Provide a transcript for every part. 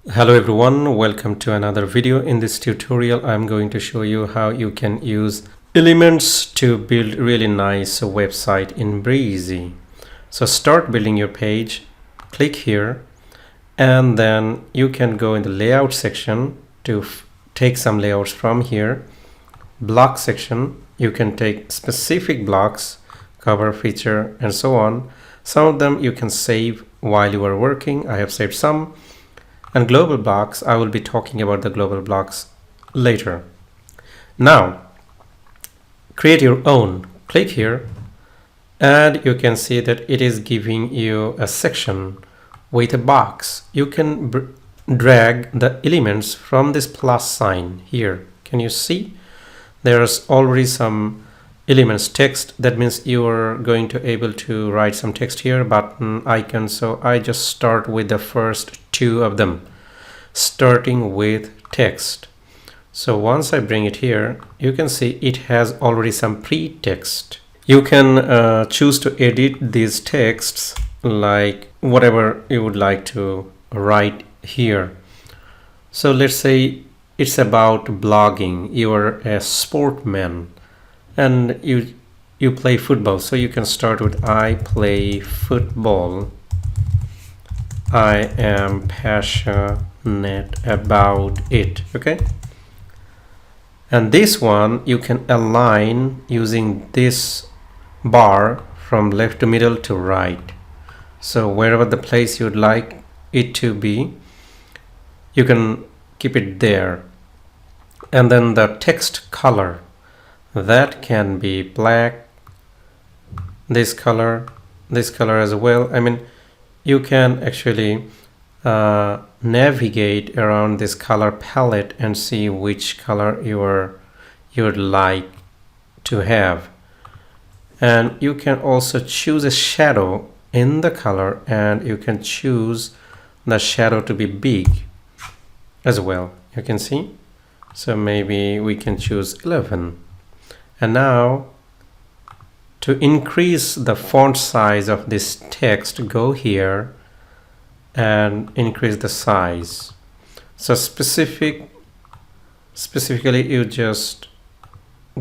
Hello everyone, welcome to another video. In this tutorial I'm going to show you how you can use elements to build really nice website in Brizy. So start building your page, click here, and then you can go in the layout section to take some layouts from here. Block section, you can take specific blocks, cover, feature, and so on. Some of them you can save while you are working. I have saved some. And global blocks, I will be talking about the global blocks later. Now, create your own. Click here, and you can see that it is giving you a section with a box. You can drag the elements from this plus sign here. Can you see? There's already some elements text. That means you are going to able to write some text here, button, icon. So I just start with the first two of them, starting with text. So once I bring it here, you can see it has already some pre-text. You can choose to edit these texts like whatever you would like to write here. So let's say it's about blogging. You're a sportsman and you play football. So you can start with I play football. I am passionate about it. Okay. And this one you can align using this bar from left to middle to right. So wherever the place you'd like it to be, you can keep it there. And then the text color, that can be black, this color as well. I mean, you can actually navigate around this color palette and see which color you'd like to have. And you can also choose a shadow in the color, and you can choose the shadow to be big as well. You can see. So maybe we can choose 11. And now to increase the font size of this text, go here and increase the size. So specifically you just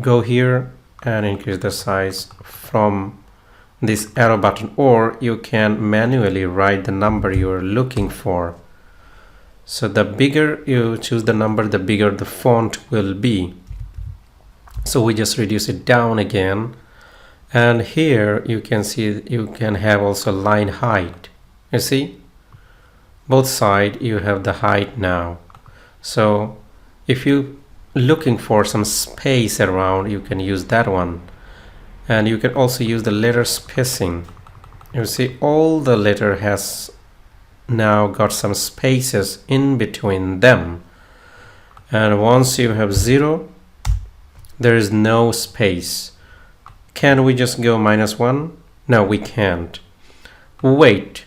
go here and increase the size from this arrow button, or you can manually write the number you're looking for. So the bigger you choose the number, the bigger the font will be. So we just reduce it down again. And here you can see you can have also line height. You see, both sides you have the height now. So if you looking for some space around, you can use that one. And you can also use the letter spacing. You see all the letter has now got some spaces in between them. And once you have 0, there is no space. Can we just go -1? No, we can't. Weight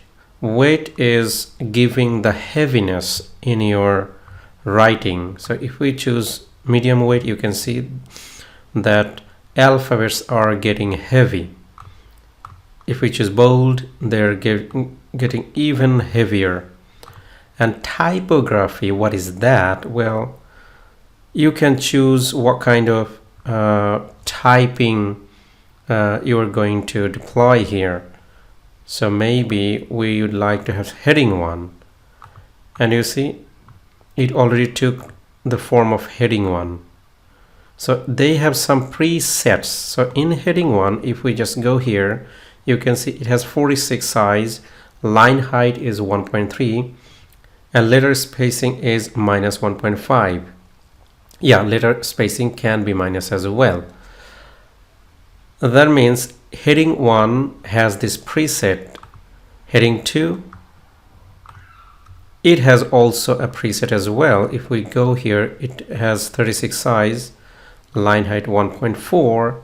is giving the heaviness in your writing. So if we choose medium weight, you can see that alphabets are getting heavy. If we choose bold, they're getting even heavier. And typography, what is that? Well, you can choose what kind of typing you're going to deploy here. So maybe we would like to have heading 1, and you see it already took the form of heading 1. So they have some presets. So in heading 1, if we just go here, you can see it has 46 size, line height is 1.3, and letter spacing is -1.5. Yeah, letter spacing can be minus as well. That means heading 1 has this preset. Heading 2, it has also a preset as well. If we go here, it has 36 size, line height 1.4,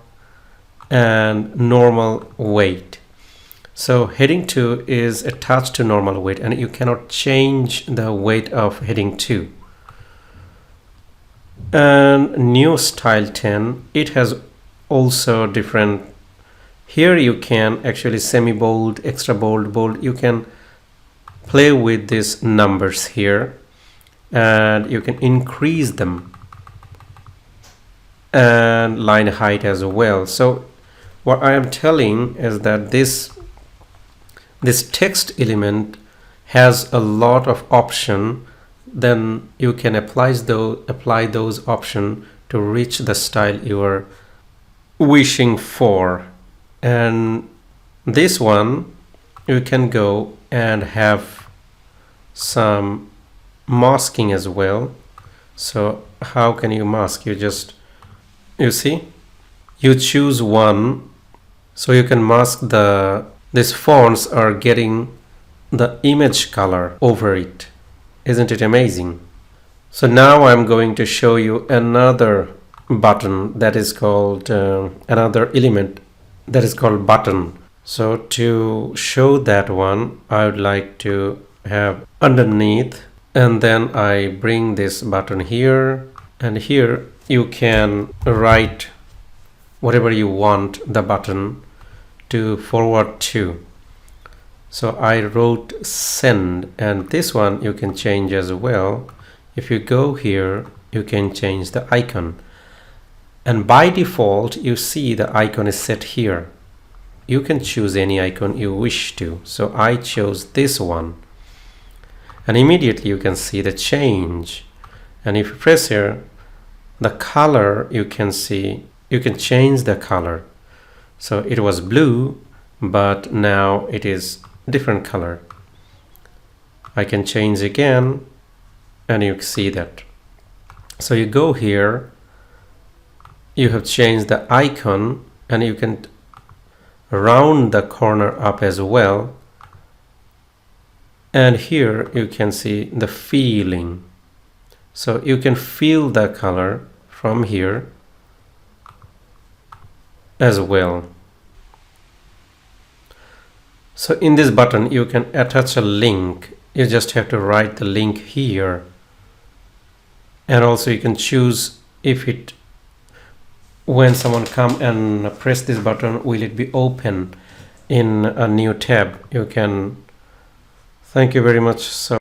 and normal weight. So heading 2 is attached to normal weight, and you cannot change the weight of heading 2. And new style 10, it has also different. Here you can actually semi-bold, extra bold, bold. You can play with these numbers here. and you can increase them, and line height as well. So what I am telling is that this text element has a lot of option. Then you can apply those options to reach the style you are wishing for. And this one you can go and have some masking as well. So how can you mask? You see, you choose one, so you can mask these fonts are getting the image color over it. Isn't it amazing? So now I'm going to show you another button that is called another element that is called button. So to show that one, I would like to have underneath, and then I bring this button here, and here you can write whatever you want the button to forward to. So I wrote send, and this one you can change as well. If you go here, you can change the icon, and by default you see the icon is set here. You can choose any icon you wish to. So I chose this one, and immediately you can see the change. And if you press here, the color you can see, you can change the color. So it was blue, but now it is different color. I can change again, and you see that. So you go here, you have changed the icon, and you can round the corner up as well. And here you can see the feeling. So you can feel the color from here as well. So in this button you can attach a link. You just have to write the link here, and also you can choose if it, when someone come and press this button, will it be open in a new tab. You can. Thank you very much. So